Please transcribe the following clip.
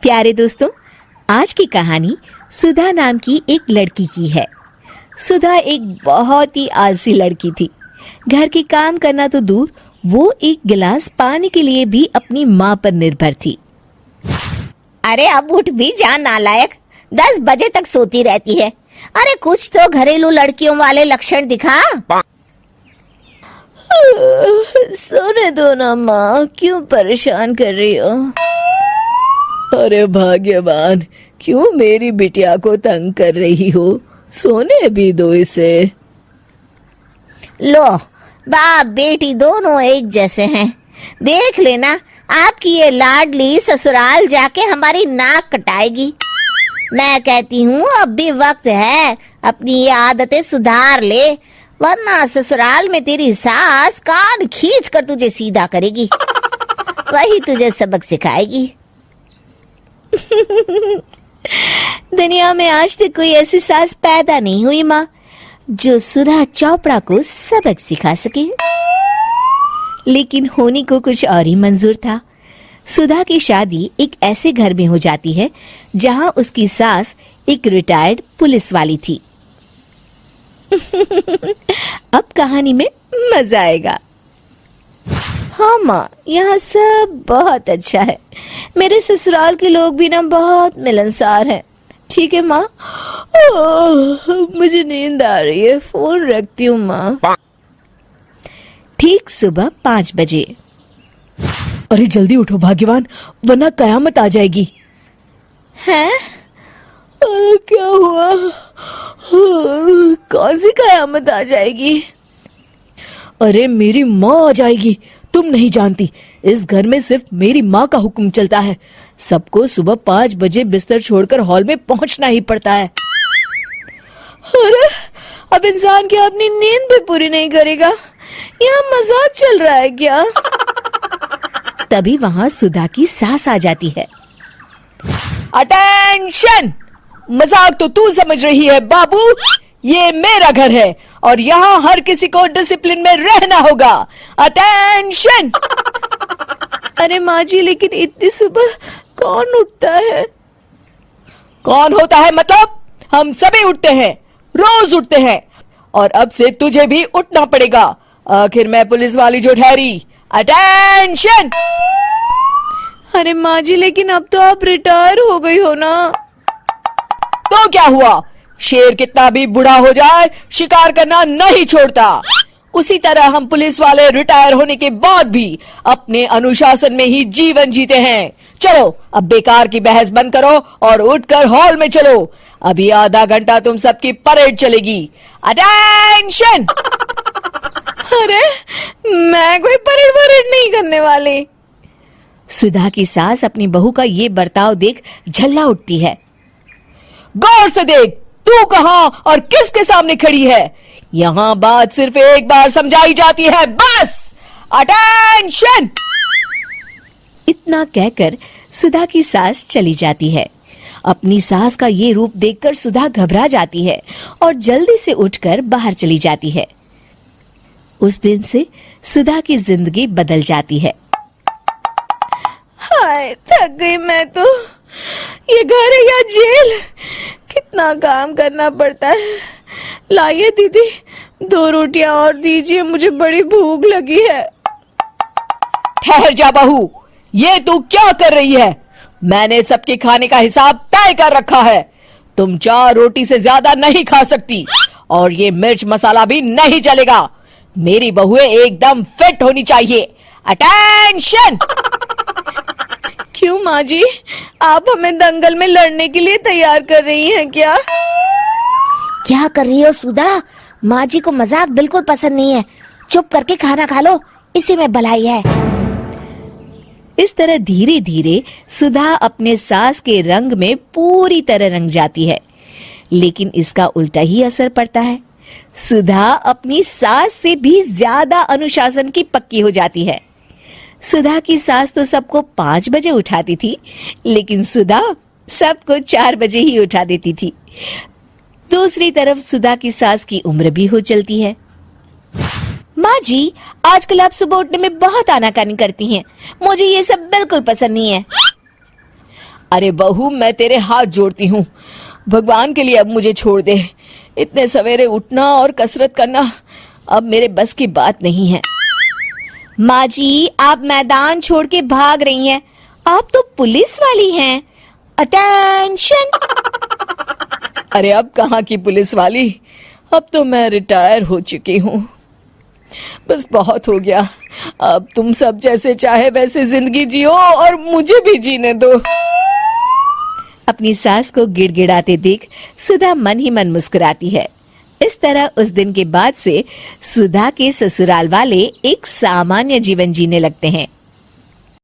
प्यारे दोस्तों, आज की कहानी सुधा नाम की एक लड़की की है। सुधा एक बहुत ही आलसी लड़की थी। घर के काम करना तो दूर, वो एक गिलास पानी के लिए भी अपनी माँ पर निर्भर थी। अरे अब उठ भी जा नालायक, 10 बजे तक सोती रहती है। अरे कुछ तो घरेलू लड़कियों वाले लक्षण दिखा। सोने दो ना माँ, क्यों परेशान कर रही हो? अरे भाग्यवान, क्यों मेरी बिटिया को तंग कर रही हो? सोने भी दो इसे। लो, बाप बेटी दोनों एक जैसे हैं। देख लेना, आपकी ये लाडली ससुराल जाके हमारी नाक कटाएगी। मैं कहती हूँ अब भी वक्त है, अपनी ये आदतें सुधार ले, वरना ससुराल में तेरी सास कान खींच कर तुझे सीधा करेगी। वही तुझे सबक सिखाएगी। दुनिया में आज तक कोई ऐसी सास पैदा नहीं हुई माँ, जो सुधा चोपड़ा को सबक सिखा सके। लेकिन होनी को कुछ और ही मंजूर था। सुधा की शादी एक ऐसे घर में हो जाती है जहां उसकी सास एक रिटायर्ड पुलिस वाली थी। अब कहानी में मजा आएगा। हाँ माँ, यहाँ सब बहुत अच्छा है। मेरे ससुराल के लोग भी ना बहुत मिलनसार हैं। ठीक है माँ, मुझे नींद आ रही है, फोन रखती हूँ माँ। ठीक सुबह 5 बजे। अरे जल्दी उठो भाग्यवान, वरना कयामत आ जाएगी। हैं? अरे क्या हुआ? कौन सी कयामत आ जाएगी? अरे मेरी माँ आ जाएगी। तुम नहीं जानती, इस घर में सिर्फ मेरी माँ का हुक्म चलता है। सबको सुबह 5 बजे बिस्तर छोड़कर हॉल में पहुंचना ही पड़ता है। अरे अब इंसान क्या अपनी नींद भी पूरी नहीं करेगा? यहाँ मजाक चल रहा है क्या? तभी वहां सुधा की सास आ जाती है। अटेंशन! मजाक तो तू समझ रही है बाबू, ये मेरा घर है और यहाँ हर किसी को डिसिप्लिन में रहना होगा। अटेंशन! अरे माँ जी, लेकिन इतनी सुबह कौन उठता है? कौन होता है मतलब? हम सभी उठते हैं, रोज उठते हैं, और अब से तुझे भी उठना पड़ेगा। आखिर मैं पुलिस वाली जो ठहरी। अटेंशन! अरे माँ जी, लेकिन अब तो आप रिटायर हो गई हो ना। तो क्या हुआ? शेर कितना भी बूढ़ा हो जाए, शिकार करना नहीं छोड़ता। उसी तरह हम पुलिस वाले रिटायर होने के बाद भी अपने अनुशासन में ही जीवन जीते हैं। चलो अब बेकार की बहस बंद करो और उठकर हॉल में चलो। अभी आधा घंटा तुम सबकी परेड चलेगी। अटेंशन! अरे मैं कोई परेड नहीं करने वाली। सुधा की सास अपनी बहू का ये बर्ताव देख झल्ला उठती है। गौर से देख, तू कहां और किसके सामने खड़ी है? यहां बात सिर्फ एक बार समझाई जाती है, बस। अटेंशन! इतना कहकर सुधा की सास चली जाती है। अपनी सास का ये रूप देखकर सुधा घबरा जाती है और जल्दी से उठकर बाहर चली जाती है। उस दिन से सुधा की जिंदगी बदल जाती है। हाय, थक गई मैं तो। ये घर है या जेल? कितना काम करना पड़ता है। लाइए दीदी, 2 रोटियां और दीजिए, मुझे बड़ी भूख लगी है। ठहर जा बहू, ये तू क्या कर रही है? मैंने सबके खाने का हिसाब तय कर रखा है। तुम 4 रोटी से ज्यादा नहीं खा सकती और ये मिर्च मसाला भी नहीं चलेगा। मेरी बहुएं एकदम फिट होनी चाहिए। अटेंशन! क्यों माँ जी, आप हमें दंगल में लड़ने के लिए तैयार कर रही हैं क्या? क्या कर रही हो सुधा? माँ जी को मजाक बिल्कुल पसंद नहीं है। चुप करके खाना खा लो, इसी में भलाई है। इस तरह धीरे धीरे सुधा अपने सास के रंग में पूरी तरह रंग जाती है, लेकिन इसका उल्टा ही असर पड़ता है। सुधा अपनी सास से भी ज्यादा अनुशासन की पक्की हो जाती है। सुधा की सास तो सबको 5 बजे उठाती थी, लेकिन सुधा सबको 4 बजे ही उठा देती थी। दूसरी तरफ सुधा की सास की उम्र भी हो चलती है। माँ जी, आजकल आप सुबह उठने में बहुत आनाकानी करती हैं। मुझे ये सब बिल्कुल पसंद नहीं है। अरे बहू, मैं तेरे हाथ जोड़ती हूँ, भगवान के लिए अब मुझे छोड़ दे। इतने सवेरे उठना और कसरत करना अब मेरे बस की बात नहीं है। माँ जी, आप मैदान छोड़ के भाग रही हैं। आप तो पुलिस वाली हैं। अटेंशन। अरे अब कहाँ की पुलिस वाली, अब तो मैं रिटायर हो चुकी हूँ। बस बहुत हो गया, अब तुम सब जैसे चाहे वैसे जिंदगी जियो और मुझे भी जीने दो। अपनी सास को गिड़गिड़ाते देख सुधा मन ही मन मुस्कुराती है। इस तरह उस दिन के बाद से सुधा के ससुराल वाले एक सामान्य जीवन जीने लगते हैं।